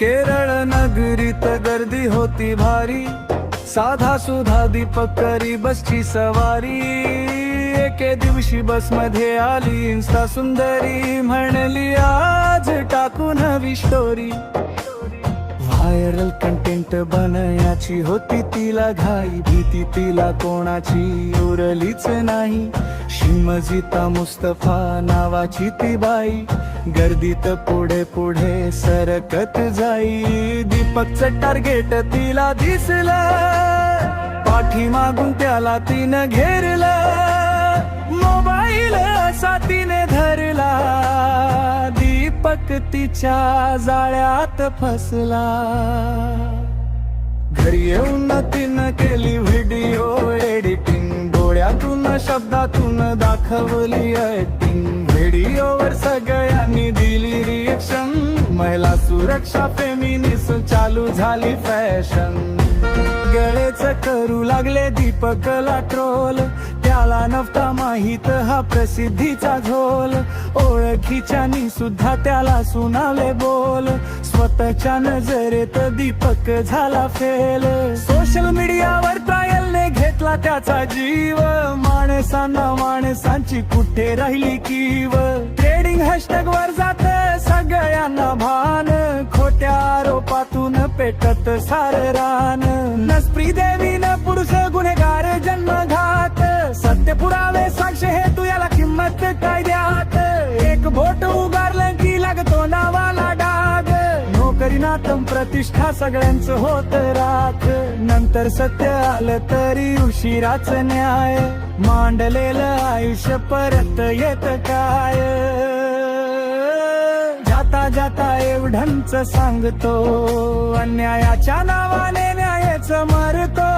केरळ नगरीत गर्दी होती भारी, साधा सुधा दीपक करी बसची सवारी। एके दिवशी बस मध्ये आली इंस्टा सुंदरी, म्हणली आज टाकून हवी स्टोरी। व्हायरल कंटेंट बनयाची होती तिला घाई, भीती तिला कोणाची उरलीच नाही। शिमजिता मुस्तफा नावाची ती बाई, गर्दीत पुढे पुढे सरकत जाई। दीपकचं टार्गेट तिला दिसलं, पाठीमागून त्याला तिनं घेरलं। मोबाईल असा तिने धरला, दीपक तिच्या जाळ्यात फसला। घरी येऊन तिनं केली व्हिडिओ एडिटिंग, डोळ्यातून शब्दातून दाखवली ऍक्टिंग। व्हिडिओवर सगळ्यांनी दिली रिएक्शन, महिला सुरक्षा फेमिनिस्ट चालू झाली फॅशन। गळेच करू लागले दीपकला ट्रोल, त्याला नव्हता माहित हा प्रसिद्धीचा झोल। ओळखीच्यानी सुद्धा त्याला सुनावले बोल, स्वतःच्या नजरेत दीपक झाला फेल। सोशल मीडियावर ट्रायलने घेतला त्याचा जीव, माणसांना माणसांची कुठे राहिली कीव। ट्रेडिंग हॅशटॅग वर जात सगळ्यांना भान, खोट्या आरोपातून पेटत सार रान। नसप्री देवी न पुरुष गुन्हेगार जन्मघात, सत्य पुरावे साक्ष हे तू याला किंमत कायद्यात। एक बोट उगारलं की लागतो नावाला डाग, नोकरी नातम प्रतिष्ठा सगळ्यांचं होत राख। नंतर सत्य आलं तरी उशिराच न्याय, मांडलेलं आयुष्य परत येत काय। जाता जाता एवढंच सांगतो, अन्यायाच्या नावाने न्यायच मरतो।